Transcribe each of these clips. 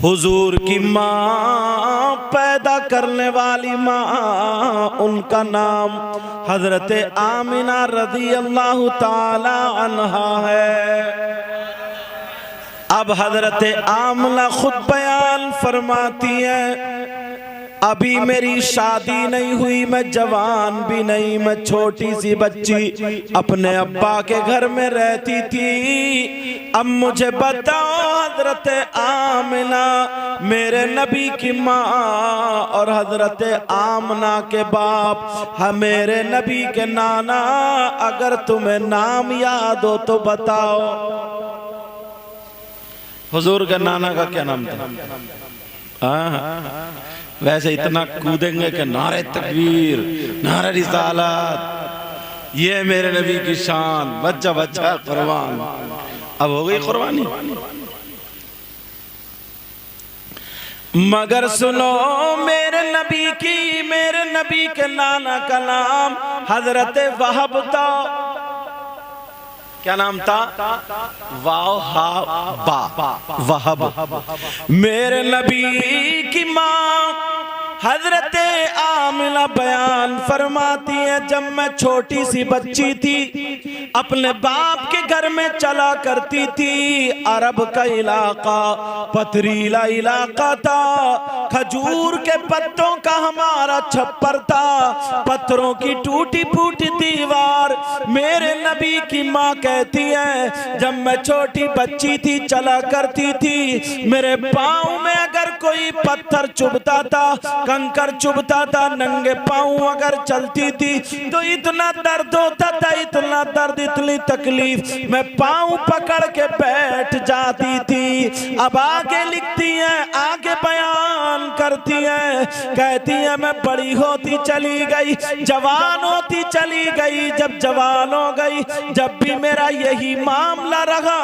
हुजूर की माँ, पैदा करने वाली माँ, उनका नाम हजरत आमिना रज़ी अल्लाह ताला अन्हा है। अब हजरत आमिना खुद बयान फरमाती है, अभी मेरी शादी नहीं हुई, मैं जवान भी नहीं, मैं छोटी सी बच्ची अपने अब्बा के घर में रहती थी। अब मुझे बताओ हजरत आमिना मेरे नबी की माँ और हजरत आमिना के बाप मेरे नबी के नाना, अगर तुम्हें नाम याद हो तो बताओ। हुजूर के नाना का क्या नाम था? हाँ, वैसे इतना कूदेंगे कि नारे तकबीर, नारे रिसालत, ये मेरे नबी की शान, बच्चा बच्चा कुर्बान। अब हो गई कुर्बानी। मगर सुनो मेरे नबी के नाना का नाम हजरत वहब था। क्या नाम था? वहब। मेरे नबी की माँ हजरत आमिना बयान फरमाती है, जब मैं छोटी सी बच्ची थी अपने बाप के घर में चला करती थी। अरब का इलाका पथरीला इलाका था, खजूर के पत्तों का हमारा छप्पर था, पत्थरों की टूटी फूटी दीवार। मेरे नबी की माँ कहती है, जब मैं छोटी बच्ची थी चला करती थी, मेरे पाँव में अगर कोई पत्थर चुभता था, कंकर चुभता था, नंगे पाँव अगर चलती थी तो इतना दर्द होता था, इतना दर्द, इतनी तकलीफ, मैं पाँव पकड़ के बैठ जाती थी। अब आगे लिखती है, आगे बयान करती है, कहती है मैं बड़ी होती चली गई, जवान होती चली गई। जब जवान हो गई, जब भी मेरा यही मामला रहा,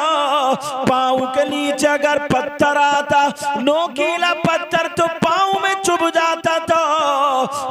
पाँव के नीचे अगर पत्थर आता, नोकीला पत्थर, तो पाँव में चुभ जाता था।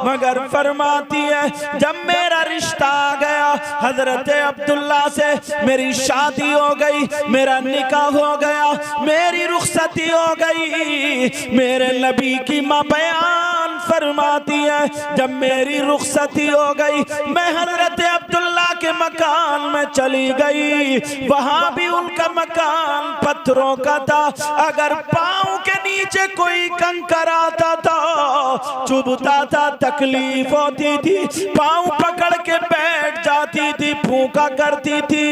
मगर फरमाती है, जब मेरा रिश्ता आ गया हजरत अब्दुल्ला से, मेरी शादी हो गई, मेरा निकाह हो गया, मेरी रुखसती हो गई। मेरे नबी की माँ बयान फरमाती है, जब मेरी रुखसती हो गई, मैं हजरत अब्दुल्ला के मकान में चली गई। वहां भी उनका मकान पत्थरों का था, अगर पाँव के नीचे कोई कंकर आता था, चुभता था, तकलीफ होती थी, पाँव पकड़ के बैठ जाती थी, फूंका करती थी।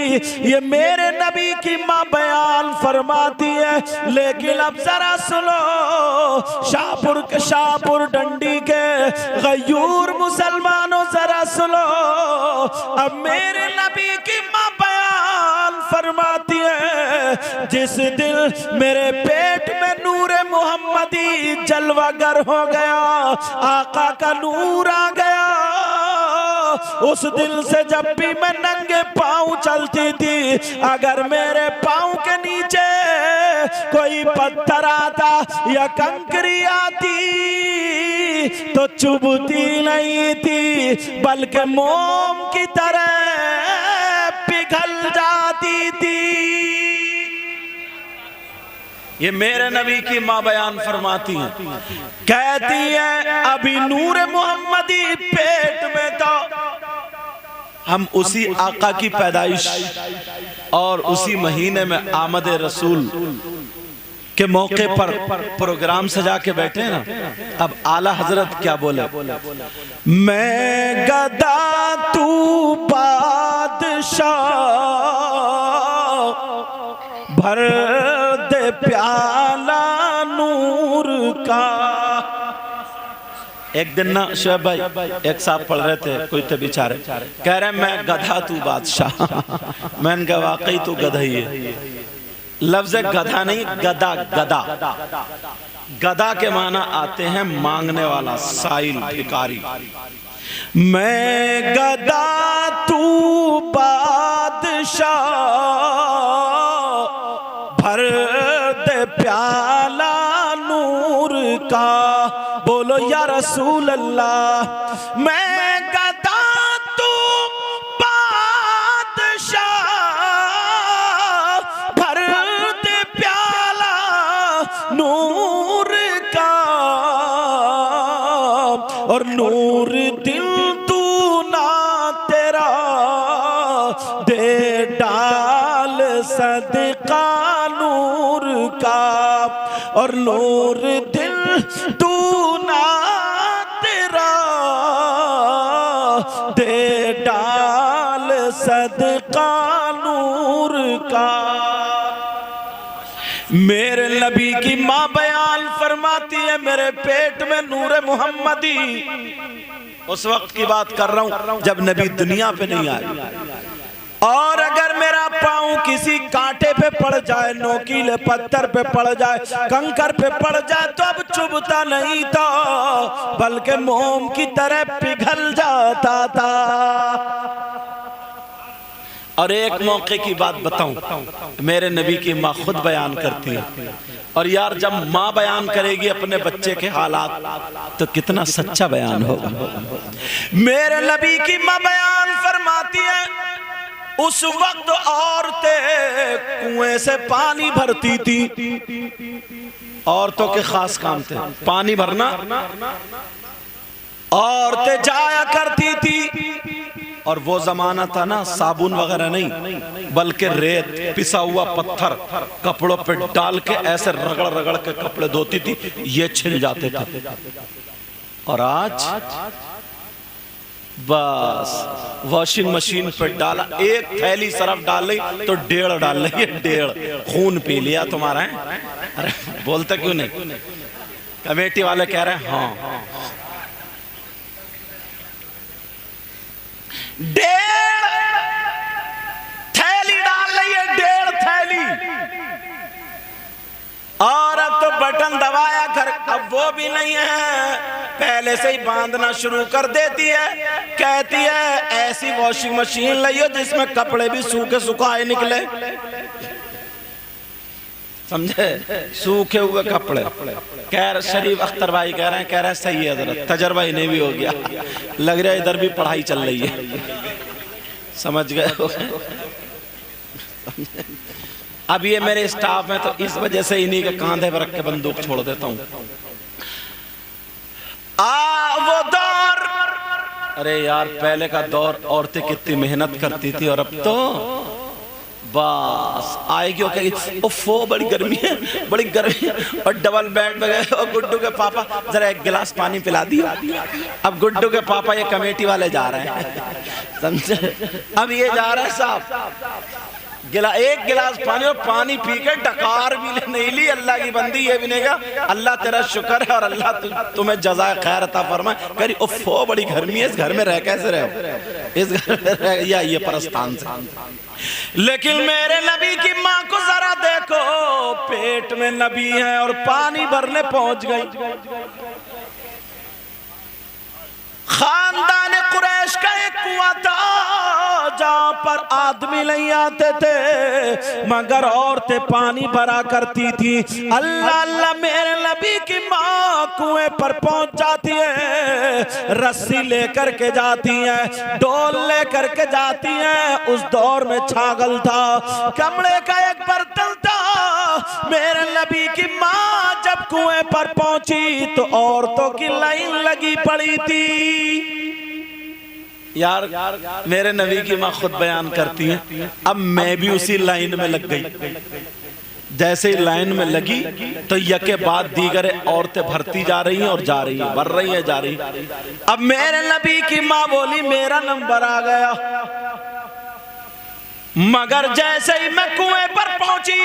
ये मेरे नबी की माँ बयान फरमाती है। लेकिन अब जरा सुनो, शाहपुर डंडी के गयूर मुसलमानों, जरा सुनो, अब मेरे नबी की माँ बयान फरमाती है, जिस दिन मेरे पेट में नूरे मोहम्मदी जलवागर हो गया, आका का नूर आ गया, उस दिन से जब भी मैं नंगे पाँव चलती थी, अगर मेरे पाँव के नीचे कोई पत्थर आता या कंकरी आती तो चुभती नहीं थी, बल्कि मोम की तरह पिघल जाती थी। ये मेरे नबी की माँ बयान फरमाती हैं, कहती है, अभी नूर मोहम्मदी पेट में था, हम उसी आका की पैदाइश और उसी महीने में आमद रसूल के मौके पर प्रोग्राम सजा के बैठे हैं ना। अब आला हजरत क्या बोले, मैं गदा तू बादशाह, भर दे प्याला नूर का। एक दिन ना शोएब भाई एक साहब पढ़ रहे थे, कोई थे बेचारे, कह रहे मैं गधा तू बादशाह। मैंने कहा वाकई तू गधा ही है। लफ्ज गधा नहीं, गदा गदा। गदा के माना आते हैं मांगने वाला, साइल, भिखारी। मैं गदा तू बादशाह, भर दे प्याला नूर का। बोलो या रसूल अल्लाह। मैं गदा तू बादशाह, भर दे प्याला नूर नूर का, और नूर दिल तू ना तेरा दे डाल सदका नूर का, और नूर दिल तू ना तेरा दे डाल सदका नूर का। मेरे नबी की माँ बयान फरमाती है, मेरे पेट में नूर मोहम्मदी। उस वक्त की बात कर रहा हूं जब नबी दुनिया पे नहीं आए। और अगर मेरा पाँव किसी कांटे पे पड़ जाए, नोकीले पत्थर पे पड़ जाए, कंकर पे पड़ जाए, तो अब चुभता नहीं था, बल्कि मोम की तरह पिघल जाता था। और एक मौके की बात बताऊं, मेरे नबी की माँ खुद बयान करती है। और यार जब माँ बयान करेगी अपने बच्चे के हालात, तो कितना सच्चा बयान होगा। मेरे नबी की माँ बयान फरमाती है, उस वक्त औरतें कुएं से पानी भरती थी। औरतों के खास काम थे पानी भरना। औरतें जाया करती थी, और वो जमाना था ना साबुन वगैरह नहीं, बल्कि रेत, पिसा हुआ पत्थर कपड़ों पे डाल के ऐसे रगड़ रगड़ के कपड़े धोती थी, ये छिल जाते थे। और आज बस वॉशिंग मशीन पर डाला, एक थैली सरफ डाल ली तो 1.5 डाल ली, 1.5 खून पी लिया तुम्हारा है। अरे बोलते क्यों नहीं? कमेटी वाले कह रहे हैं हाँ, 1.5 थैली डाल रही है, 1.5 थैली। और अब तो बटन दबाया कर, अब वो भी नहीं है, पहले से ही बांधना शुरू कर देती है। कहती है ऐसी वॉशिंग मशीन लाइयो जिसमें कपड़े भी सूखे सुखाए निकले। समझे? सूखे हुए कपड़े। कह रहे शरीफ अख्तर भाई कह रहे हैं सही है, जरा तजर्बा इन्हें भी हो गया, लग रहा है इधर भी पढ़ाई चल रही है। समझ गए? अब ये मेरे स्टाफ में, तो इस वजह से इन्हीं के कांधे पर रख के बंदूक छोड़ देता हूं। वो दौर, अरे यार पहले का दौर, औरतें कितनी मेहनत करती थी, और अब तो बस आएगी और कहेगी ओफो बड़ी गर्मी है, बड़ी गर्मी है। और डबल बेड में गए, और गुड्डू के पापा जरा एक गिलास पानी पिला दिया। अब गुड्डू के पापा ये कमेटी वाले जा रहे हैं, समझे? अब ये जा रहा है साहब, एक गिलास पानी, और पानी पी के डकार भी नहीं ली। अल्लाह की बंदी ये भी नहीं कहा अल्लाह तेरा शुक्र है और अल्लाह तुम्हें जज़ाए खैर अता फरमाए। कह रही ओफो बड़ी गर्मी है, इस घर में रह कैसे रहे, इस घर में रह, या ये परस्तान से। लेकिन मेरे नबी की माँ को जरा देखो, पेट में नबी है और पानी भरने पहुंच गई। खानदान कुरैश का एक कुआं था जहां पर आदमी नहीं आते थे, मगर औरतें पानी भरा करती थी। अल्लाह अल्लाह मेरे नबी की माँ कुएं पर पहुंच जाती है, रस्सी लेकर के जाती है, डोल लेकर के जाती है। उस दौर में छागल था, कमड़े का एक बर्तन था। मेरे नबी की माँ जब कुएं पर पहुंची तो औरतों की लाइन लगी पड़ी थी। यार मेरे नबी की माँ खुद बयान करती है, अब मैं भी उसी लाइन में लग गई। जैसे ही लाइन में लगी तो यके बाद दीगर औरतें भरती जा रही हैं और जा रही हैं, भर रही हैं, जा रही हैं। अब मेरे नबी की माँ बोली मेरा नंबर आ गया, मगर जैसे ही मैं कुएं पर पहुंची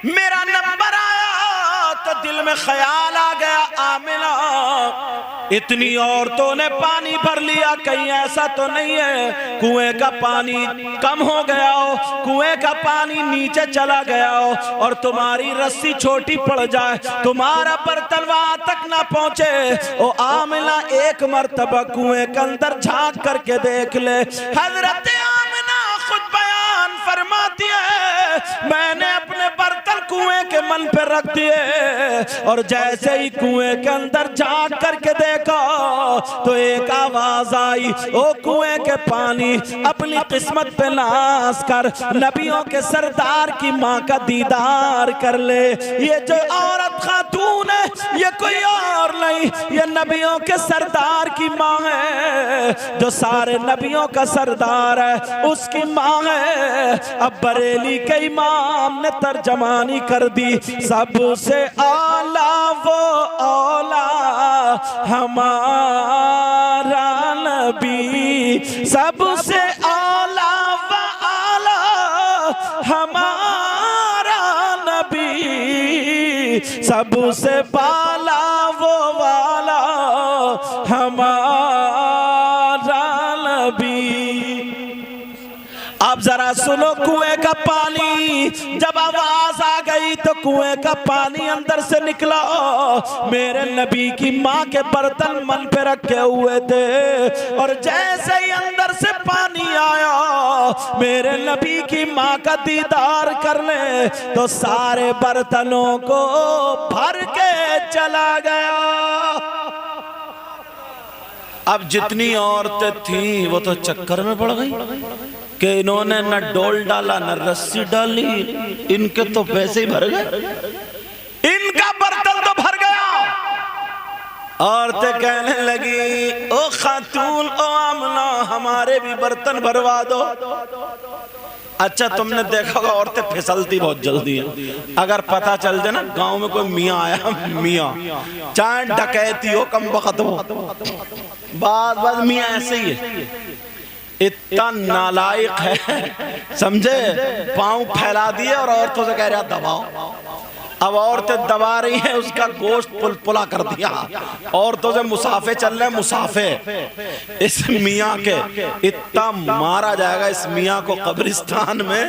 मेरा नंबर आया तो दिल में ख्याल आ गया, आमिना इतनी औरतों ने पानी भर लिया, कहीं ऐसा तो नहीं है कुएं का पानी कम हो गया हो, कुएं का पानी नीचे चला गया हो और तुम्हारी रस्सी छोटी पड़ जाए, तुम्हारा बर्तन वहां तक ना पहुंचे। ओ आमिना एक मर्तबा कुएं के अंदर झांक करके देख ले। हजरत आमिना खुद बयान फरमाती है मैंने अपने बर्तन कुएं के मन पे रख दिए और जैसे ही कुएं के अंदर झांक करके देखा तो एक आवाज आई, ओ कुएं के पानी अपनी किस्मत पे नाश कर, नबियों के सरदार की माँ का दीदार कर ले। ये जो औरत खातून ये नबियों के सरदार की माँ है, जो सारे नबियों का सरदार है उसकी माँ है। अब बरेली के इमाम ने तर्जमानी कर दी, सबसे आला वो औला हमारा नबी, सबसे आला व आला हमारा नबी, सबसे बाला वो वाला हमारा नबी। अब जरा सुनो कुएं का पानी, जब आवाज आ गई तो कुएं का पानी अंदर से निकला। मेरे नबी की माँ के बर्तन मन पे रखे हुए थे और जैसे ही अंदर से पानी आया मेरे नबी की माँ का दीदार करने, तो सारे बर्तनों को भर के चला गया। अब जितनी औरतें थीं वो तो चक्कर में पड़ गई कि इन्होंने न डोल डाला न रस्सी डाली, इनके तो पैसे ही भर गए, इनका बर्तन तो भर गया। औरतें कहने लगी, ओ खातून ओ आमना हमारे भी बर्तन भरवा दो। अच्छा तुमने देखा होगा औरतें फिसलती बहुत जल्दी है। अगर पता चल जाए ना गांव में कोई मियाँ आया, मियाँ चाहे डकैती हो कम वक्त हो, बात मियाँ ऐसे ही है, इतना नालायक है समझे, पांव फैला दिए और औरतों से कह रहा दबाओ। अब औरतें दबा रही हैं, उसका गोश्त पुलपुला कर दिया। औरतों से मुसाफे चल रहे, मुसाफे इस मियाँ के इतना मारा जाएगा, इस मियाँ को कब्रिस्तान में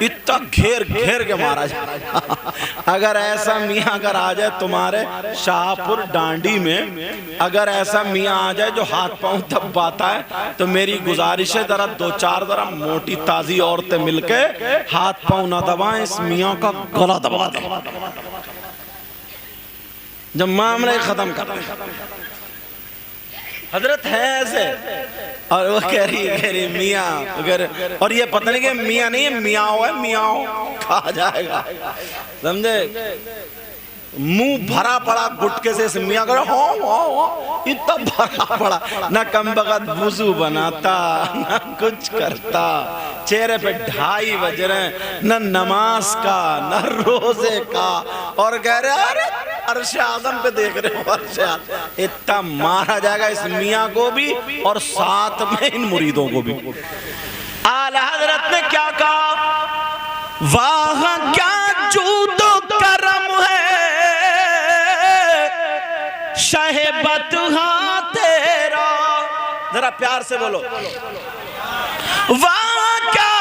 इतना घेर घेर के मारा जाएगा। अगर ऐसा मियाँ अगर आ जाए तुम्हारे शाहपुर डांडी में, अगर ऐसा मियाँ आ जाए जो हाथ पांव दबाता है, तो मेरी गुजारिश है जरा दो चार जरा मोटी ताजी औरतें मिलके हाथ पांव ना दबाएं, इस मियाँ का गला दबा दें जब मामला खत्म कर रहे। हजरत है ऐसे, और वो कह रही मियाँ, और ये पता नहीं कि मियाँ नहीं है, मियाँ है, मियाँ कहा जाएगा समझे। मुंह भरा पड़ा गुटके से, इस मियाँ करो हो इतना भरा पड़ा, न कम बगत वुजू बनाता न कुछ करता, चेहरे पे 2:30 बज रहे, न नमाज का न रोजे का, और कह रहे अरे अर्श आज़म पे देख रहे हो, अर्श आज़म। इतना मारा जाएगा इस मियाँ को भी और साथ में इन मुरीदों को भी। आला हजरत ने क्या कहा, वाह क्या जूदो करम है शहबत हाँ तेरा, जरा प्यार से बोलो, वाह क्या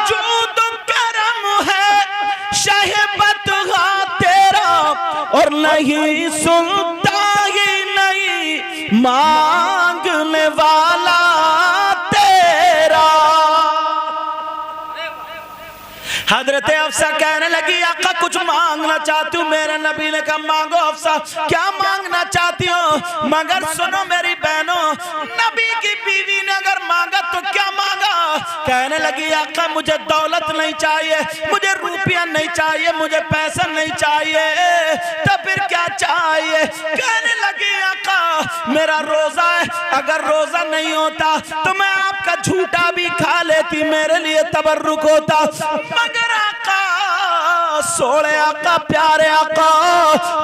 जूद करम है शहबत हाँ तेरा, और नहीं सुनता ही नहीं मांगने वाला तेरा। हजरत अफसा कहने लगी आका कुछ मांगना चाहती हूँ। मेरे नबी ने कहा मांगो अफसा, क्या मांगना चाहती हो? मगर सुनो मेरी बहनों, नबी की बीवी ने अगर मांगा तो क्या मांगा? कहने लगी आका मुझे दौलत नहीं चाहिए, मुझे रुपया नहीं चाहिए, मुझे पैसा नहीं चाहिए, तो फिर क्या चाहिए? कहने लगी आका मेरा रोजा है, अगर रोजा नहीं होता तो मैं आपका झूठा भी खा लेती, मेरे लिए तबर्रुक होता। मगर आका सोने आका प्यारे आका,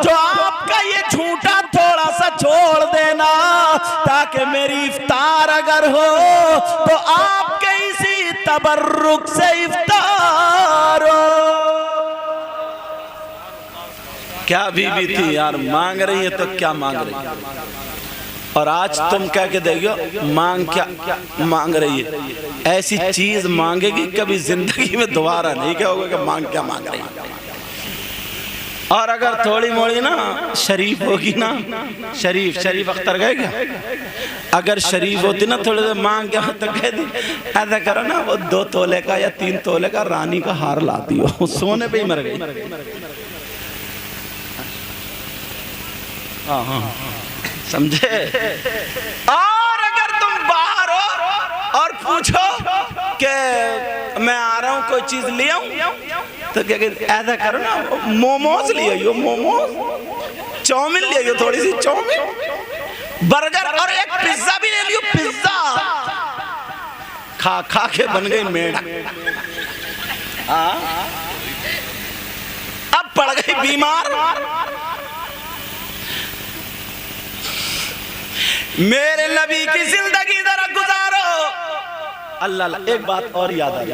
जो आपका ये झूठा थोड़ा सा छोड़ देना, ताकि मेरी इफ्तार अगर हो तो आपके इसी तबर्रुक से इफ्तार हो। क्या बीबी थी यार, मांग रही है तो क्या मांग रही है। और आज तुम कह के देखो मांग क्या मांग रही है, ऐसी चीज मांगेगी कभी जिंदगी में दोबारा नहीं कहोगे कि मांग क्या मांग रही है। और अगर थोड़ी मोड़ी ना शरीफ होगी ना, शरीफ अख्तर गए क्या, अगर शरीफ होती ना थोड़ी देर मांग क्या तो कह दी ऐसा करो ना वो 2 तोले का या 3 तोले का रानी का हार लाती हो, सोने पे ही मर गई। हाँ समझे। और अगर तुम बाहर हो और पूछो कि मैं आ रहा हूँ कोई चीज ले आऊं, तो क्या ऐसा करो ना मोमोज ले आइयो, मोमोज चाउमीन ले लियो, थोड़ी सी चाउमीन, बर्गर और एक पिज्जा भी ले लियो। पिज्जा खा खा के बन गई मेढ़। अब पड़ गई बीमार। मेरे नबी की जिंदगी जरा गुजारो। अल्लाह, एक बात और याद आ रही,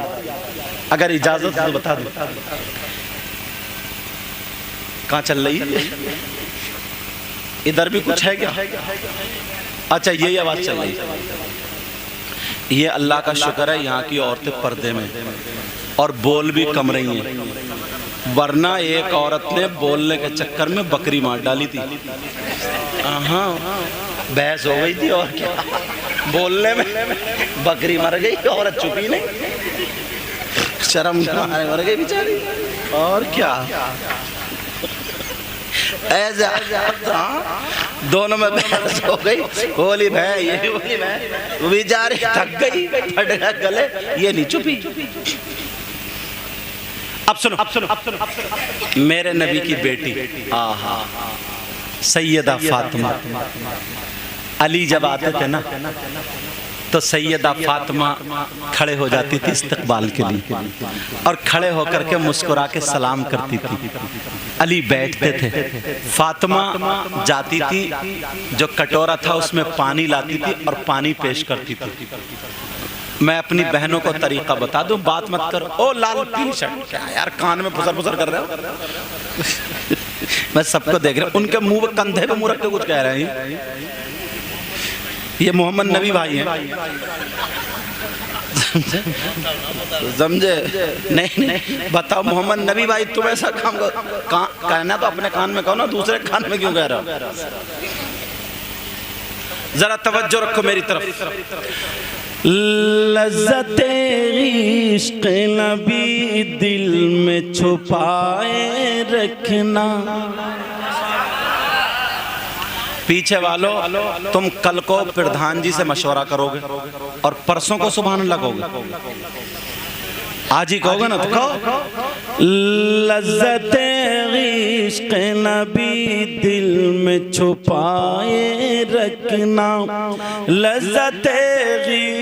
अगर इजाजत तो बता दो। कहाँ चल रही है? इधर भी कुछ है क्या? अच्छा, यही आवाज चल रही है। ये अल्लाह का शुक्र है, यहाँ की औरतें पर्दे में और बोल भी कम रही हैं, वरना एक औरत ने बोलने के चक्कर में बकरी मार डाली थी। हाँ, बहस हो गई थी और क्या, बोलने में बकरी मर गई, औरत चुपी नहीं, शर्म मर गई बेचारी। और क्या, ऐसा दोनों में बहस हो गई। बोली भाई, ये बोली मैं, वो बेचारी थक गई, फट गया गले, ये नहीं चुपी। अब सुनो, मेरे नबी की बेटी आहा सैयदा फातिमा, अली जब आते थे ना तो सैयदा फातिमा खड़े हो जाती थी इस्तकबाल के लिए, और खड़े होकर के मुस्कुरा के सलाम करती थी। अली बैठते थे, फातिमा जाती थी, जो कटोरा था उसमें पानी लाती थी और पानी पेश करती थी। मैं अपनी बहनों को तरीका बता दूं, बात मत करो। ओ लाल पीली शर्ट, क्या यार कान में फुसर फुसर कर रहे हो? मैं सबको देख रहा हूं, उनके मुंह पे, कंधे पे मुंह रख के कुछ कह रहे हैं। ये मोहम्मद नबी भाई हैं, समझे? नहीं, बताओ मोहम्मद नबी भाई, तुम ऐसा काम कहना तो अपने कान में कहो ना, दूसरे कान में क्यों कह रहे हो? जरा तवज्जो रखो मेरी तरफ। लज़्ज़ते इश्क़ नबी दिल में छुपाए रखना। पीछे वालों, तुम कल को प्रधान जी से मशवरा करोगे और परसों को सुभान लगोगे। आज ही कहोगे ना तो कहो, लज़्ज़ते इश्क़ नबी दिल में छुपाए रखना। लज़्ज़ते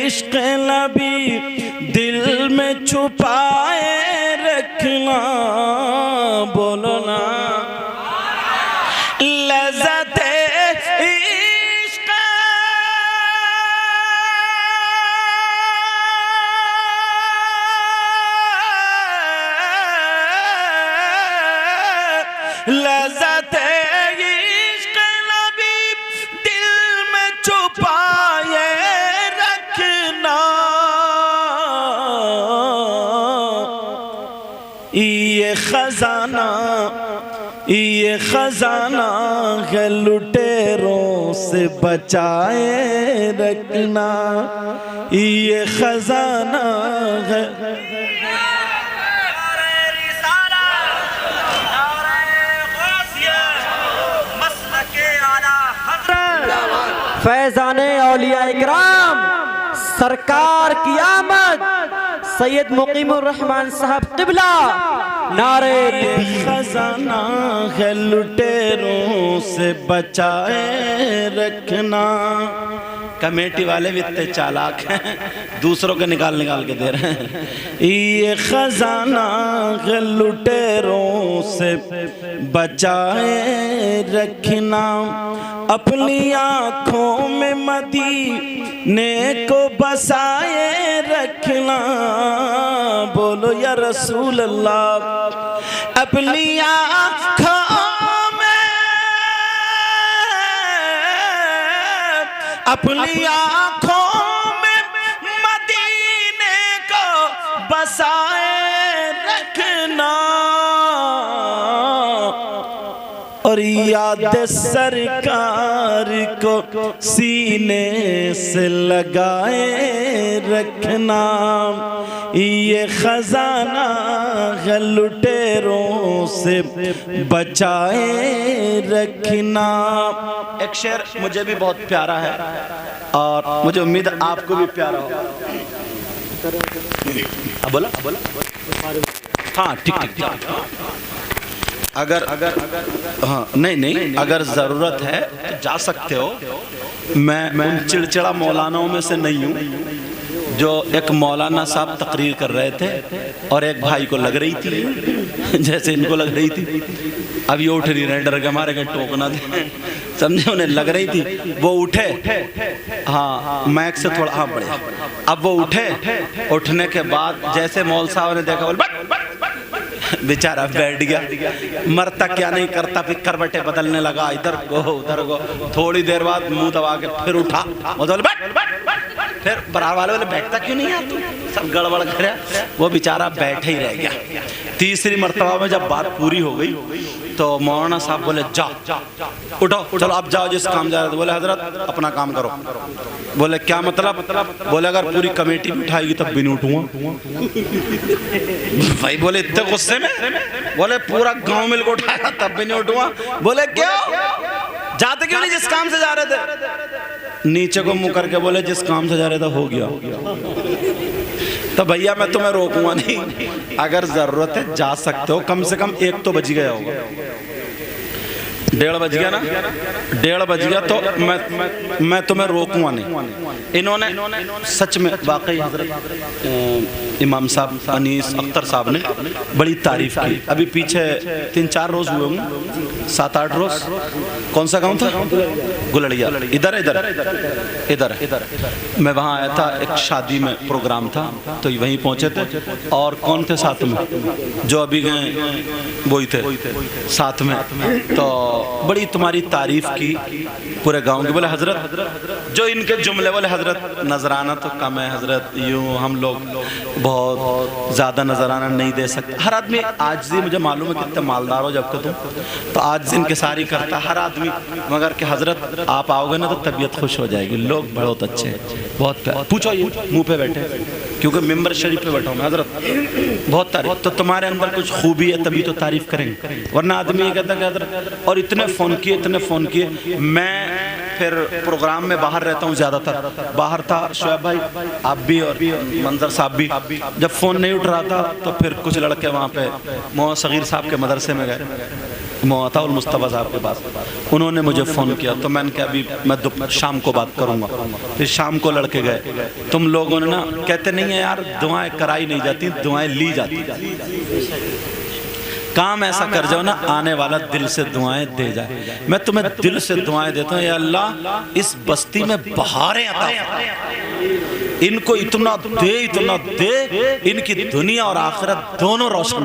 इश्क़ नबी दिल में छुपाए रखना। बोलो ना, लज़्ज़ते लज़्ज़ते इश्क़ नबी दिल में छुपाए रखना। ये खजाना है लुटेरों से बचाए रखना। ये खजाना है, फैज़ाने औलिया इकराम, सरकार की आमद, सैयद मुकीमुर रहमान साहब क़िबला, नारे खजाना है लुटेरों से बचाए रखना। कमेटी वाले भी इतने चालाक हैं, दूसरों के निकाल के दे रहे हैं। ये खजाना है लुटेरों से बचाए रखना। अपनी आँखों में मदीने को बसाए रखना। बोलो या रसूल अल्लाह। अपनी आँखों में, अपनी आँखों में मदीने को बसाए रखना। और याद सरकार को सीने से लगाए रखना। ये खजाना है लुटेरों से बचाए रखना। एक शेर मुझे भी बहुत प्यारा है और मुझे उम्मीद है आपको भी प्यारा होगा। बोला हाँ, ठीक। अगर हाँ नहीं अगर ज़रूरत है तो जा सकते हो। मैं उन चिड़चिड़ा मौलानाओं में से नहीं हूँ। जो एक मौलाना साहब तकरीर कर रहे थे और एक भाई को लग रही थी जैसे इनको लग रही थी, अब ये उठ नहीं रहे, डर के हमारे कहीं टोकना थे, समझे, उन्हें लग रही थी। वो उठे, हाँ मैक से थोड़ा हाँ बढ़िया, अब वो उठे, उठने के बाद जैसे मौल साहब ने देखा बोल बेचारा बैठ गया, मरता क्या नहीं करता, फिर करवटें बदलने लगा, इधर गो उधर गो। थोड़ी देर बाद मुंह दबा के फिर उठा, बोले फिर बराबर वाले बोले बैठता क्यों नहीं है तू, सब गड़बड़ करे। वो बेचारा बैठे ही रह गया। तीसरी मर्तबा में जब बात पूरी हो गई तो मौलाना साहब बोले जाओ उठो, चलो अब जाओ जिस काम जा रहे थे। बोले हजरत अपना काम करो। बोले क्या मतलब? बोले अगर पूरी कमेटी बिठाएगी तब भी नहीं उठूंगा। भाई बोले इतने गुस्से में? बोले पूरा गांव मिलकर उठाया तब भी नहीं उठूंगा। बोले क्यों, जाते क्यों नहीं जिस काम से जा रहे थे? नीचे को मुंह करके बोले जिस काम से जा रहे थे हो गया। तो भैया मैं तुम्हें रोकूंगा नहीं, अगर जरूरत है जा सकते हो। कम से कम 1 तो बज गया होगा, 1:30 बज गया ना, 1:30 बज गया तो मैं तुम्हें रोकूंगा नहीं। इन्होंने सच में वाकई हजरत इमाम साहब अनीस अख्तर साहब ने बड़ी तारीफ की। अभी पीछे 3-4 रोज हुए होंगे, 7-8 रोज। कौन सा गांव था? गुलड़िया। इधर मैं वहाँ आया था, एक शादी में प्रोग्राम था तो वहीं पहुँचे थे। और कौन थे साथ में? जो अभी गए वही थे साथ में। तो बड़ी तुम्हारी तारीफ की पूरे गांव की। बोले हजरत जो इनके जुमले, बोले हजरत नजराना तो कम है हजरत, यूँ हम लोग बहुत ज़्यादा नजराना नहीं दे सकते। हर आदमी आज भी, मुझे मालूम है कितने मालदार हो जब तुम, तो आज दिन के सारी करता हर आदमी, मगर कि हजरत आप आओगे ना तो तबीयत खुश हो जाएगी। लोग बहुत अच्छे, बहुत प्यार। पूछो ये मुँह पे बैठे, क्योंकि मेंबर शरीफ पे बैठा हूँ मैं। हजरत बहुत तारीफ, तो तुम्हारे अंदर कुछ खूबी है तभी तो तारीफ करेंगे, वरना आदमी ये कहता है हजरत। और इतने फ़ोन किए। मैं फिर प्रोग्राम में बाहर रहता हूँ ज़्यादातर, बाहर था शोएब भाई, आप भी और मंजर साहब भी। जब फ़ोन नहीं उठ रहा था तो फिर कुछ लड़के वहाँ पे मोहम्मद सगीर साहब के मदरसे में गए, मोहताउल मुस्तफ़ा साहब के पास। उन्होंने मुझे फ़ोन किया तो मैंने कहा अभी मैं शाम को बात करूँगा। फिर शाम को लड़के गए। तुम लोगों ने ना, कहते नहीं है यार दुआएं कराई नहीं जाती, दुआएं ली जाती। काम ऐसा कर जाओ ना, आने वाला दिल से दुआएं दे जाए। मैं तुम्हें दिल से दुआएं देता हूँ, या अल्लाह इस बस्ती में बहारें अता फरमा, इनको इतना दे, इनकी दुनिया और आखिरत दोनों रोशन।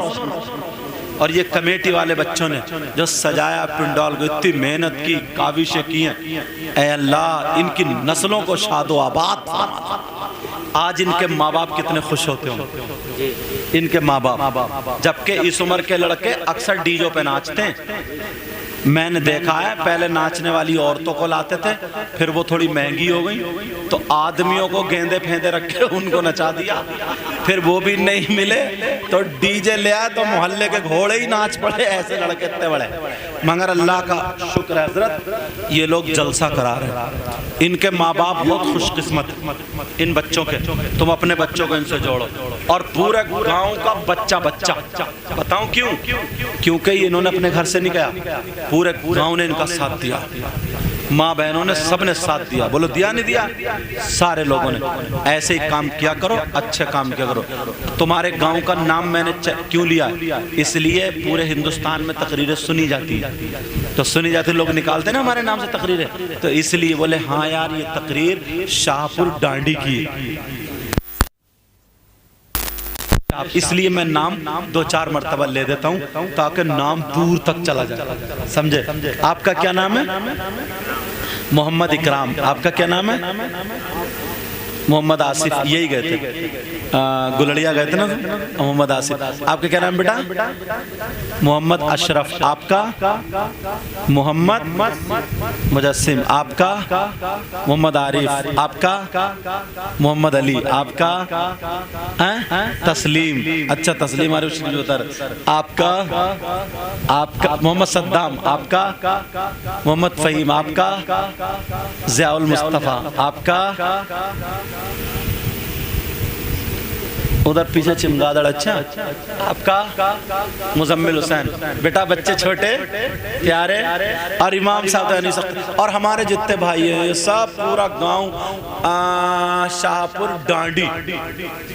और ये कमेटी वाले बच्चों ने जो सजाया पंडाल को, इतनी मेहनत की, काविशें की हैं, ऐ अल्लाह इनकी नस्लों को शादो आबाद फरमा। आज इनके माँ बाप कितने खुश होते होंगे, इनके माँ बाप। जबकि इस उम्र के लड़के अक्सर डीजो पे नाचते हैं। मैंने देखा है, पहले नाचने वाली औरतों को लाते थे, फिर वो थोड़ी महंगी हो गई तो आदमियों को गेंदे फेंदे रखे उनको नचा दिया। फिर वो भी नहीं मिले तो डीजे ले आए तो मोहल्ले के घोड़े ही नाच पड़े। ऐसे लड़के इतने बड़े, मगर अल्लाह का शुक्र है हजरत ये लोग जलसा करा रहे हैं। इनके माँ बाप बहुत खुशकिस्मत इन बच्चों के। तुम अपने बच्चों को इनसे जोड़ो। और पूरे गांव का बच्चा बताऊं क्यों? क्योंकि इन्होंने अपने घर से नहीं गया, पूरे गांव ने इनका साथ दिया, माँ बहनों ने सबने साथ दिया। बोलो दिया नहीं दिया? सारे लोगों ने। ऐसे ही काम किया करो, अच्छे काम किया करो। तुम्हारे गांव का नाम मैंने क्यों लिया? इसलिए पूरे हिंदुस्तान में तकरीरें सुनी जाती है, तो सुनी जाती, लोग निकालते ना हमारे नाम से तकरीरें, तो इसलिए बोले हाँ यार ये तकरीर शाहपुर डांडी की, इसलिए मैं नाम 2-4 मरतबा ले देता हूँ ताकि नाम दूर तक चला जाए। समझे? आपका क्या नाम है? मोहम्मद इकराम। आपका क्या नाम है? मोहम्मद आसिफ। यही गए थे गुलड़िया गए थे ना मोहम्मद आसिफ। आपका क्या नाम बेटा? मोहम्मद अशरफ। आपका? मोहम्मद मुजस्सिम। आपका? मोहम्मद आरिफ। आपका? मोहम्मद अली। आपका? तस्लीम। अच्छा तस्लीम आरिफ बता रहे। आपका मोहम्मद सद्दाम। आपका? मोहम्मद फ़हीम। आपका? ज़ियाउल मुस्तफ़ा। आपका? उधर पीछे चमगादड़। अच्छा, आपका मुजम्मिल हुसैन बेटा, बच्चे छोटे प्यारे, और इमाम साहब तो नहीं सकते, और हमारे जितने भाई हैं ये सब पूरा गांव शाहपुर डांडी,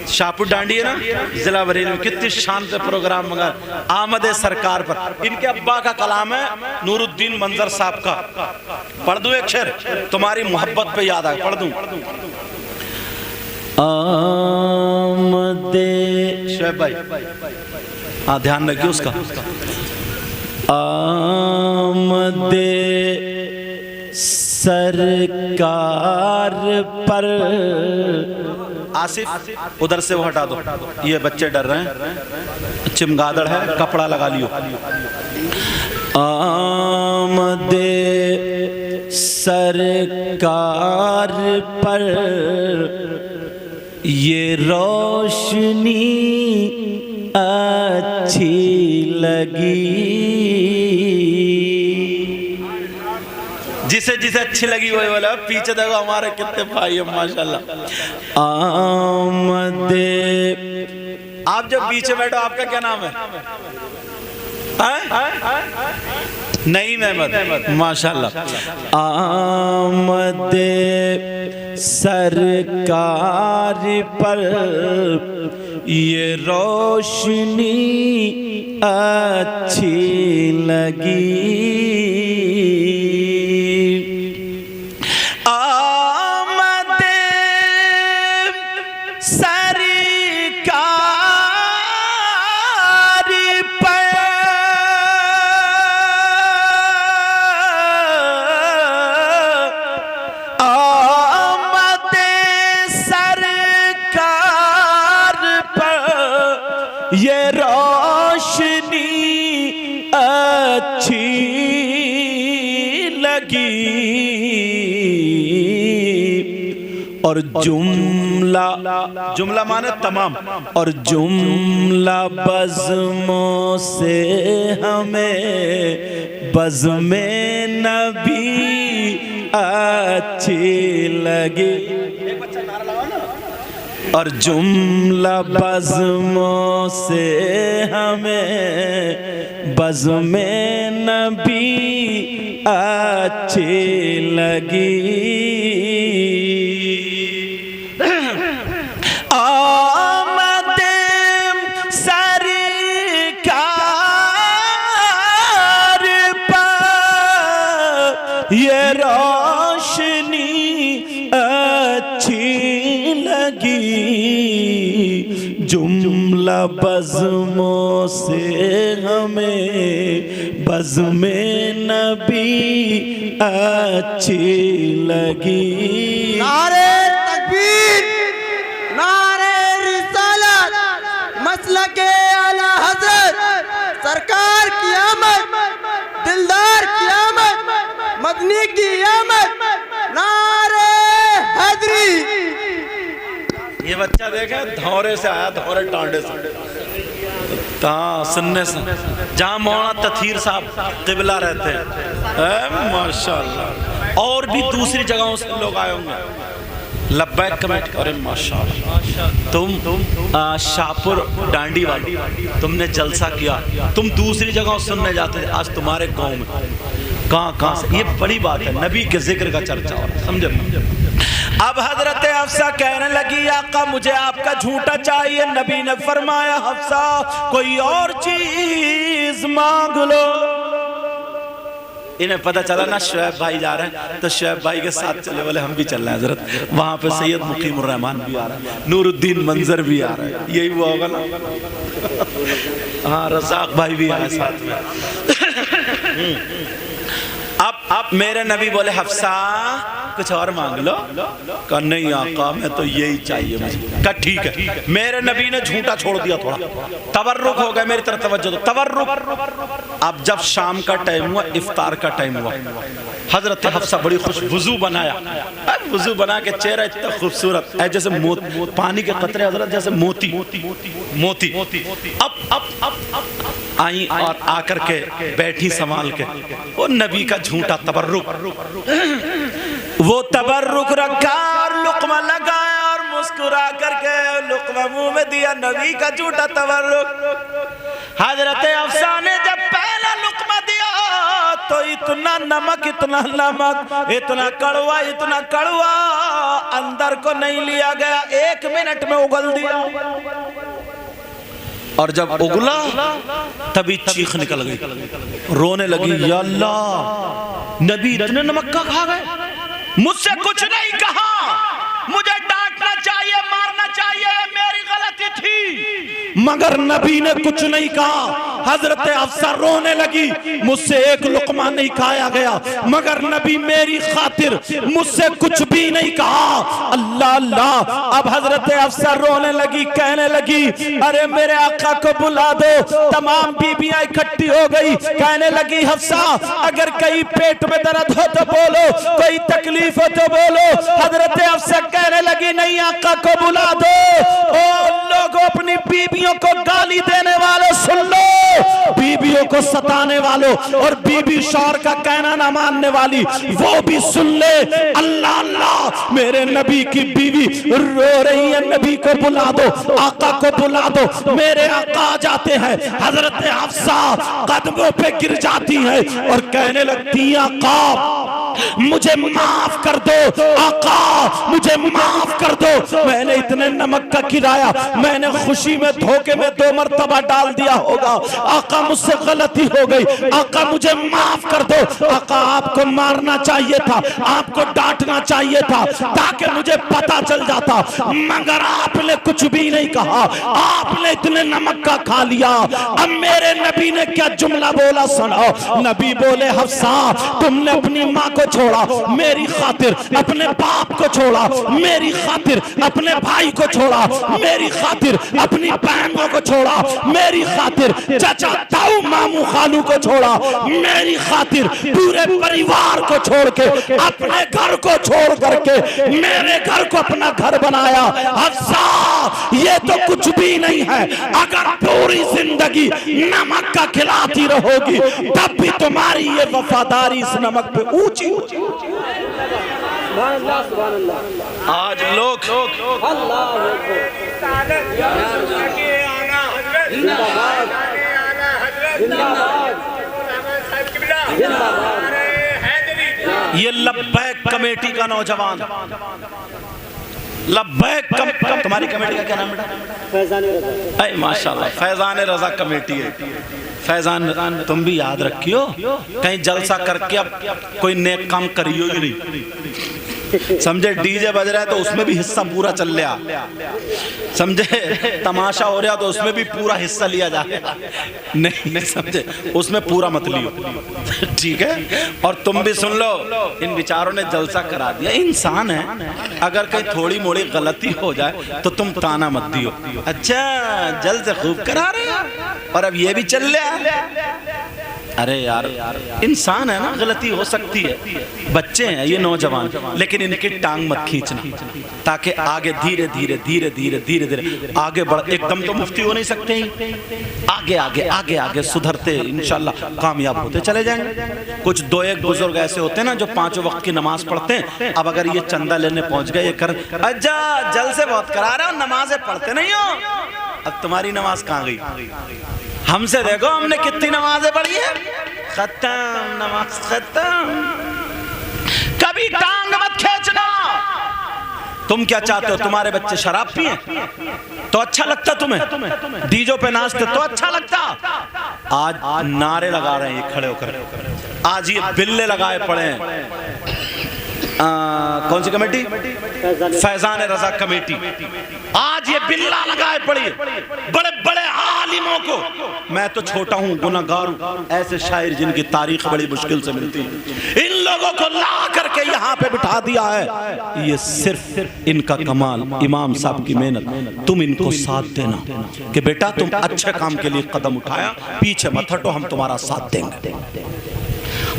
शाहपुर डांडी है ना, जिला बरेली में। कितनी शान से प्रोग्राम, मगर आमद सरकार पर। इनके अब्बा का कलाम है नूरुद्दीन मंजर साहब का, पढ़ दूं एक शेर, तुम्हारी मोहब्बत पे याद आए, पढ़ दूं। आमदे शुएब भाई, हाँ ध्यान रखिए उसका। आमदे सरकार पर, आसिफ उधर से वो हटा दो, ये बच्चे डर रहे हैं, चमगादड़ है, कपड़ा लगा लियो। आमदे सरकार पर ये रोशनी अच्छी लगी, जिसे जिसे अच्छी लगी वही बोला। पीछे देखो हमारे कितने भाई हैं माशाल्लाह। आमदे, आप जब पीछे बैठो आपका क्या नाम है? नईम अहमद, माशाल्लाह। आमदे सरकार पर ये रोशनी अच्छी लगी, आमदे सरकार पर ये रोशनी अच्छी लगी, और जुमला, जुमला माने तमाम, और जुमला बज़्मों से हमें बज़्मे नबी अच्छी लगी। और जुमला बज़्मों से हमें बज़्मे नबी अच्छी लगी, आमदे सरकार पर ये रोशनी अच्छी लगी, जुमला बज़्मों से हमें बज़्मे नबी अच्छी लगी। नारे तकबीर, नारे रिसालत, मसलके आला हज़रत, सरकार की आमद, दिलदार की आमद, मदनी की आमद, नारे हैदरी। ये बच्चा देखे धौरे से आया, धौरे टांडे से, हाँ सुनने से, जहाँ मौलाना तथीर साहब क़िबला रहते हैं, माशाल्लाह। और भी दूसरी जगहों से लोग आए होंगे। लब्बैक कमेटी, अरे माशाल्लाह, तुम शाहपुर डांडी वाली, तुमने जलसा किया, तुम दूसरी जगहों सुनने जाते थे, आज तुम्हारे गांव में कहाँ से। ये बड़ी बात है, नबी के जिक्र का चर्चा हो, समझे। अब हजरत हफ्सा कहने लगी, आका मुझे आपका झूठा चाहिए। नबी ने फरमाया, हफ्सा कोई और चीज मांग लो। इन्हें पता चला ना शुएब भाई जा रहे हैं, तो शुएब भाई के साथ चले, बोले हम भी चल रहे हैं हजरत। वहां पे सैयद मुकीमुर रहमान भी आ रहा है, नूरुद्दीन मंजर भी आ रहा है, यही हुआ होगा ना। हाँ रज़ाक भाई भी आए साथ में। अब मेरे नबी बोले, हफ्सा कुछ और मांग लो। कहा नहीं आका, मैं तो यही चाहिए मुझे। कहा ठीक है। मेरे नबी ने झूठा छोड़ दिया, थोड़ा तवर्रुक हो गया, मेरी तरफ तवज्जो दो, तवर्रुक। अब जब शाम का टाइम हुआ, इफ्तार का टाइम हुआ, हजरत हफ्सा बड़ी खुश वुजू बनाया, वुजू बना के चेहरा इतना खूबसूरत है जैसे पानी के कतरे, हजरत जैसे मोती मोती। अब आई और आकर के बैठी संभाल के, वो नबी का झूठा तबर्रुक, वो तबर्रुक रखा और लुक़मा लगाया और मुस्कुरा करके लुकमा मुंह में दिया, नबी का झूठा तबर्रुक। हजरत अफसा ने जब पहला लुकमा दिया तो इतना नमक, इतना नमक, इतना कड़वा अंदर को नहीं लिया गया, 1 मिनट में उगल दिया। और जब उगला तभी चीख निकल गई, रोने लगी, या अल्लाह नबी इतने नमक का खा गए, मुझसे कुछ नहीं कहा, मुझे डांटना चाहिए, मारना चाहिए, मेरी गलती थी, मगर नबी ने कुछ नहीं कहा। हजरत अफसा रोने लगी, मुझसे 1 लुकमा नहीं खाया गया, मगर नबी मेरी खातिर मुझसे कुछ भी नहीं कहा। अल्लाह अल्लाह। अब हजरत अफसा रोने लगी, कहने लगी, अरे मेरे आका को बुला दो। तमाम बीबियां इकट्ठी हो गई, कहने लगी, हफ्सा अगर कहीं पेट में दर्द हो तो बोलो, कोई तकलीफ हो तो बोलो। हजरत अफसा कहने लगी, नहीं आका को बुला दो। ओ लोगों, अपनी बीबियों को गाली देने वालों सुन लो, बीबियों को सताने वालों और बीबी शौहर का कहना ना मानने वाली वो भी सुन ले। अल्लाह अल्लाह, मेरे नबी की बीवी रो रही है, नबी को बुला दो, आका को बुला दो। मेरे आका आ जाते हैं, हजरत हफ्सा कदमों पे गिर जाती है और कहने लगती, आका मुझे माफ कर दो, आका मुझे माफ कर दो, मैंने इतने नमक का किराया मैंने खुशी में धोखे में 2 मरतबा डाल दिया होगा, आका मुझसे गलती हो गई, आका मुझे माफ कर दो। आका आपको मारना चाहिए था, आपको डांटना चाहिए था ताकि मुझे पता चल जाता, मगर आपने कुछ भी नहीं कहा, आपने इतने नमक का खा लिया। अब मेरे नबी ने क्या जुमला बोला सुनो। नबी बोले, हफ्सा तुमने अपनी माँ को छोड़ा मेरी खातिर, अपने बाप को छोड़ा मेरी खातिर, अपने भाई को छोड़ा मेरी खातिर, अपनी बहनों को छोड़ा मेरी खातिर, चाचा ताऊ मामू खालू को छोड़ा मेरी खातिर, पूरे परिवार को छोड़ के, अपने घर को छोड़ करके मेरे घर को अपना घर बनाया। हफ्सा ये तो कुछ भी नहीं है, अगर पूरी जिंदगी नमक का खिलाती रहोगी तब भी तुम्हारी ये वफादारी इस नमक पे ऊंची। आज लोग ये लब्बैक कमेटी का नौजवान, लब्बैक तुम्हारी कमेटी का क्या नाम बेटा? माशाल्लाह, फैजान रजा कमेटी है। फैजान तुम भी याद रखियो, कहीं जलसा करके अब कोई नेक काम करियो ही नहीं, समझे। डीजे बज रहा है तो उसमें भी हिस्सा पूरा चल लिया, समझे। तमाशा हो रहा तो उसमें भी पूरा हिस्सा लिया जाए, नहीं समझे, उसमें पूरा मत लियो, ठीक है। और तुम भी सुन लो, इन विचारों ने जलसा करा दिया। इंसान है, अगर कहीं थोड़ी मोड़ी गलती हो जाए तो तुम ताना मत दियो, अच्छा जल से खूब करा रहे और अब ये भी चल लिया। अरे यार इंसान है ना, गलती हो सकती है, बच्चे हैं ये नौजवान, लेकिन इनकी टांग मत खींचना, ताकि आगे धीरे धीरे धीरे धीरे धीरे धीरे आगे बढ़। एकदम तो मुफ्ती हो नहीं सकते ही, आगे आगे आगे आगे सुधरते इंशाल्लाह कामयाब होते चले जाएंगे। कुछ 2-1 बुजुर्ग ऐसे होते हैं ना जो 5 वक्त की नमाज पढ़ते हैं, अब अगर ये चंदा लेने पहुंच गए, ये कर अच्छा जल से बहुत करा रहे हो, नमाजें पढ़ते नहीं हो, अब तुम्हारी नमाज कहाँ गई? हमसे देखो हमने कितनी नमाजें पढ़ी है, खत्म नमाज खत्म। कभी टांग मत खींचना। तुम क्या चाहते हो, तुम्हारे बच्चे शराब पिए तो अच्छा लगता तुम्हें, डीजों पे नाचते तो अच्छा लगता? आज नारे लगा रहे हैं ये खड़े होकर, आज ये बिल्ले लगाए पड़े हैं। कौन सी कमेटी? फैजान रजा कमेटी। आज ये बिल्ला लगाए पड़ी बड़े बड़े आलिमों को। मैं तो छोटा हूँ, गुनहगार हूँ, ऐसे शायर जिनकी तारीख बड़ी मुश्किल से मिलती है, इन लोगों को ला करके यहाँ पे बिठा दिया है। ये सिर्फ इनका कमाल, इमाम साहब की मेहनत। तुम इनको साथ देना कि बेटा तुम अच्छे काम के लिए कदम उठाया, पीछे मत हटो, हम तुम्हारा साथ देंगे।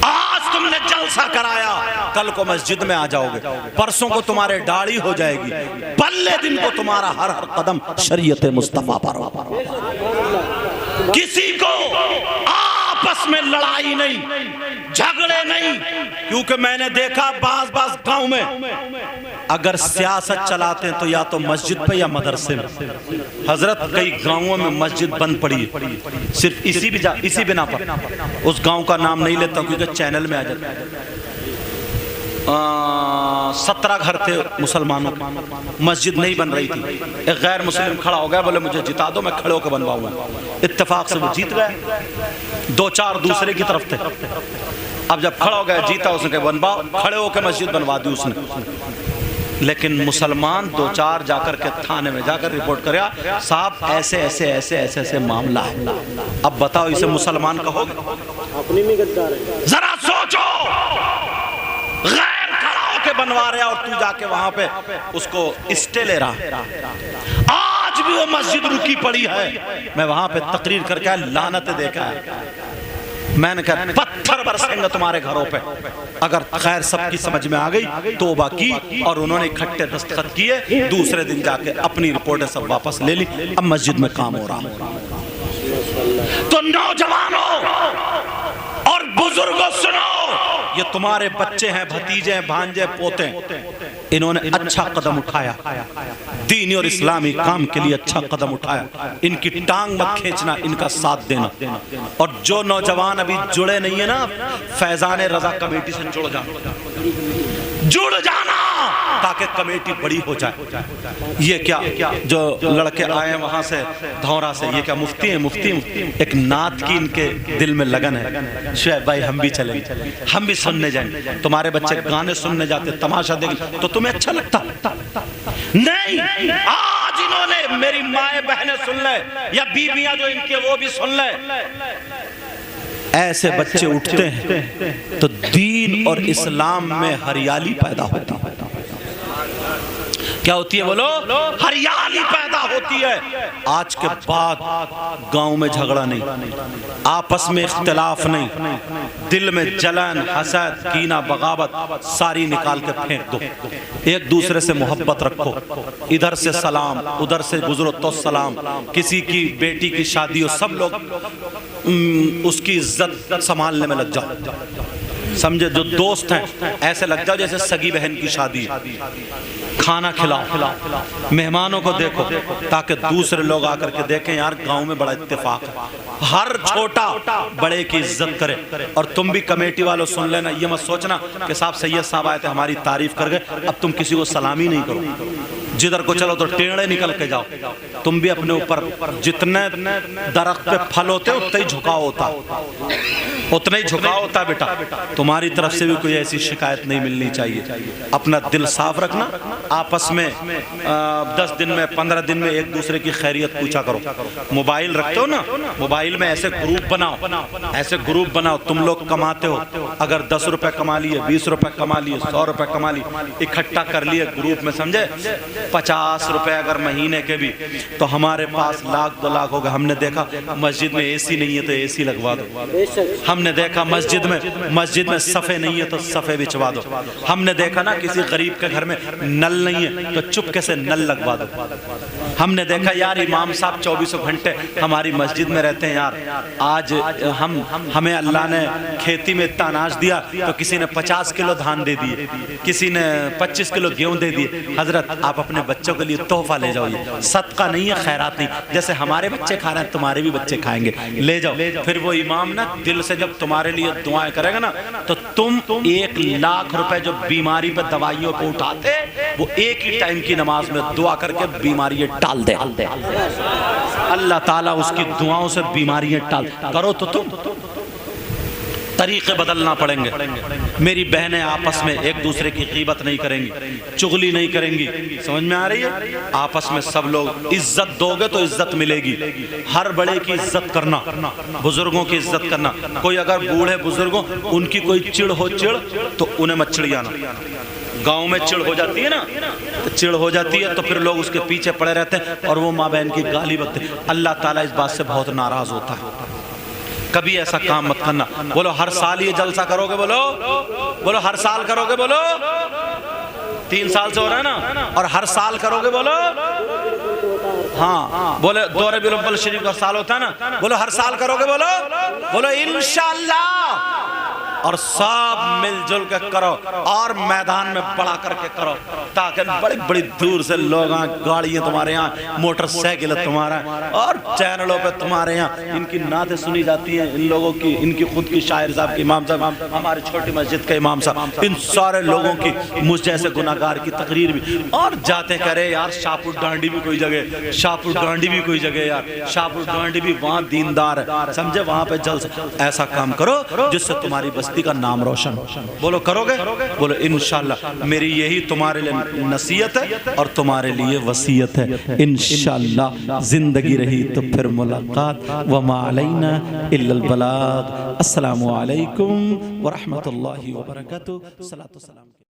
आज तुमने जलसा कराया, कल को मस्जिद में आ जाओगे, परसों को तुम्हारे दाढ़ी हो जाएगी, पल्ले दिन को तुम्हारा हर हर कदम शरीयत मुस्तफा पर। किसी को आपस में लड़ाई नहीं, झगड़े नहीं, क्योंकि मैंने देखा बाज गांव में अगर सियासत चलाते हैं तो या तो मस्जिद पे या मदरसे में। हजरत कई गांवों में मस्जिद बंद पड़ी है सिर्फ इसी बिना पर। उस गांव का नाम नहीं लेता क्योंकि चैनल में आ जाता है। 17 घर थे मुसलमानों के, मस्जिद नहीं बन रही थी। एक गैर मुस्लिम खड़ा हो गया, बोले मुझे जिता दो, मैं खड़े होकर बनवाऊंगा। इत्तेफाक से वो जीत गए। 2-4 दूसरे की तरफ थे। अब जब खड़ा हो गया, जीता, उसने कहा बनवाओ, खड़े होकर मस्जिद बनवा दी उसने। लेकिन मुसलमान 2-4 जाकर के थाने में जाकर रिपोर्ट कराया, साहब ऐसे ऐसे ऐसे ऐसे ऐसे मामला है। अब बताओ इसे मुसलमान कहोगे? अपनी में गद्दार है। जरा सोचो, गैर खड़ा होके बनवा रहा और तू जाके वहां पे उसको स्टे ले रहा। आज भी वो मस्जिद रुकी पड़ी है। मैं वहां पे तकरीर करके लानत देखा है। मैंने कहा पत्थर बरसेंगे तुम्हारे घरों पे। अगर खैर सबकी समझ में आ गई, तौबा की और उन्होंने इकट्ठे दस्तखत किए। दूसरे दिन जाके अपनी रिपोर्टें सब वापस ले ली। अब मस्जिद में काम हो रहा। तो नौजवानों और बुजुर्गों सुनो, ये तुम्हारे बच्चे हैं, भतीजे हैं, भांजे, पोते हैं। इन्होंने अच्छा कदम उठाया, दीनी और इस्लामी काम के लिए अच्छा कदम उठाया। इनकी टांग मत खींचना, इनका साथ देना। और जो नौजवान अभी जुड़े नहीं है ना, फैजान रजा कमेटी से जुड़ जाना ताकि कमेटी बड़ी हो जाए। ये क्या जो लड़के आए वहां से धौरा से, ये क्या मुफ्ती है? मुफ्ती एक नात की इनके दिल में लगन है। शुएब भाई हम भी चलेंगे, हम भी सुनने जाएंगे। तुम्हारे बच्चे गाने सुनने जाते, तमाशा देखें तो तुम्हें अच्छा लगता नहीं? आज इन्होंने मेरी माए बहनें सुन ले या बीबियां जो इनके वो भी सुन ले। ऐसे बच्चे उठते हैं तो दीन और इस्लाम में हरियाली पैदा होती है। क्या होती है बोलो? हरियाली पैदा होती है। आज के बाद गांव में झगड़ा नहीं, आपस में इख्तिलाफ नहीं, दिल में जलन, हसद, कीना, बगावत सारी निकाल के फेंक दो। एक दूसरे से मोहब्बत रखो। इधर से सलाम, उधर से गुजरो तो सलाम। किसी की बेटी की शादी हो, सब लोग उसकी इज्जत संभालने में लग जाओ। समझे? जो दोस्त हैं ऐसे लग जाओ जैसे सगी बहन की शादी। खाना खिलाओ, मेहमानों को देखो ताकि दूसरे लोग आकर के देखें यार गांव में बड़ा इत्तेफाक है। हर छोटा बड़े की इज्जत करे। और तुम भी कमेटी वालों सुन लेना, ये मत सोचना कि साहब सैयद साहब आए थे हमारी तारीफ कर गए, अब तुम किसी को सलामी नहीं करो। जिधर को चलो तो टेढ़े निकल के जाओ। तुम भी अपने ऊपर जितने दरख्त पे फल होते उतना ही झुकाव होता, उतना ही झुकाव होता बेटा। तुम्हारी तरफ से भी कोई ऐसी शिकायत नहीं मिलनी चाहिए। अपना दिल साफ रखना। आपस में 10 दिन में 15 दिन में एक दूसरे की खैरियत पूछा करो। मोबाइल रखते हो ना, मोबाइल में ऐसे ग्रुप बनाओ, ऐसे ग्रुप बनाओ। तुम लोग कमाते हो, अगर 10 रुपए कमा लिए, 20 रुपए कमा लिए, 100 रुपए कमा लिए, इकट्ठा कर लिए ग्रुप में, समझे? 50 रुपए अगर महीने के भी, तो हमारे पास लाख 2 लाख हो गए। हमने देखा मस्जिद में एसी नहीं है तो एसी लगवा दो। हमने देखा मस्जिद में सफ़े नहीं है तो सफ़े बिछवा दो। हमने देखा ना किसी गरीब के घर में नल नहीं है तो चुपके से नल लगवा दो। हमने देखा यार इमाम साहब 24 घंटे हमारी मस्जिद में रहते हैं यार, आज हमें अल्लाह ने खेती में इतना अनाज दिया तो किसी ने 50 किलो धान दे दिए, किसी ने 25 किलो गेहूं दे दिए। हजरत आप अपने बच्चों के लिए तोहफा ले जाओ, ये सदका नहीं है, खैरात नहीं। जैसे हमारे बच्चे खा रहे हैं तुम्हारे भी बच्चे खाएंगे, ले जाओ। फिर वो इमाम ना दिल से जब तुम्हारे लिए दुआएं करेगा ना, तो तुम 1 लाख रुपए जो बीमारी पे दवाइयों को उठाते, वो एक ही टाइम की नमाज में दुआ करके बीमारियां टाल दे। अल्लाह ताला उसकी दुआओं से बीमारियां टाल करो। तो तुम तरीके बदलना पड़ेंगे। मेरी बहनें आपस में एक दूसरे की ग़ीबत नहीं करेंगी, चुगली नहीं करेंगी। समझ में आ रही है? आपस में सब लोग इज्जत दोगे तो इज्जत मिलेगी। हर बड़े की इज्जत करना, बुजुर्गों की इज्जत करना। कोई अगर बूढ़े बुजुर्गों उनकी कोई चिड़ हो तो उन्हें मत चिड़ियाना। गांव में चिड़ हो जाती है ना, तो चिड़ हो जाती है तो फिर लोग उसके पीछे पड़े रहते हैं और वो माँ बहन की गाली बकते। अल्लाह ताला इस बात से बहुत नाराज होता है। कभी ऐसा काम मत करना। बोलो हर साल ये जलसा करोगे? बोलो हर साल करोगे? बोलो 3 साल से हो रहा है ना, और हर साल करोगे? बोलो हाँ। बोले 2 रबीउल अव्वल शरीफ का साल होता है ना, बोलो हर साल करोगे? बोलो इंशाअल्लाह। और सब मिलजुल के करो और मैदान में बड़ा करके करो, ताकि बड़ी बड़ी दूर से लोग आए, गाड़ियाँ तुम्हारे यहाँ, मोटरसाइकिल तुम्हारा, और चैनलों पे तुम्हारे यहाँ इनकी नातें सुनी जाती हैं, इन लोगों की, इनकी खुद की शायर साहब की, इमाम साहब, हमारी छोटी मस्जिद के इमाम साहब, इन सारे लोगों की, मुझ जैसे गुनाहगार की तकरीर भी। और जाते करे यार शाहपुर डांडी भी कोई जगह, शाहपुर डांडी भी कोई जगह यार, शाहपुर डांडी भी वहाँ दीनदार है, समझे, वहाँ पे जल ऐसा काम करो जिससे तुम्हारी बस्ती का नाम रोशन हो। बोलो करोगे? बोलो इंशाअल्लाह। मेरी यही तुम्हारे लिए नसीहत है और तुम्हारे लिए वसीयत है। इंशाअल्लाह जिंदगी रही तो फिर मुलाकात। व मा अलैना इल्लल बलाग। अस्सलामु अलैकुम व रहमतुल्लाहि व बरकातुहू। सलातो सलाम।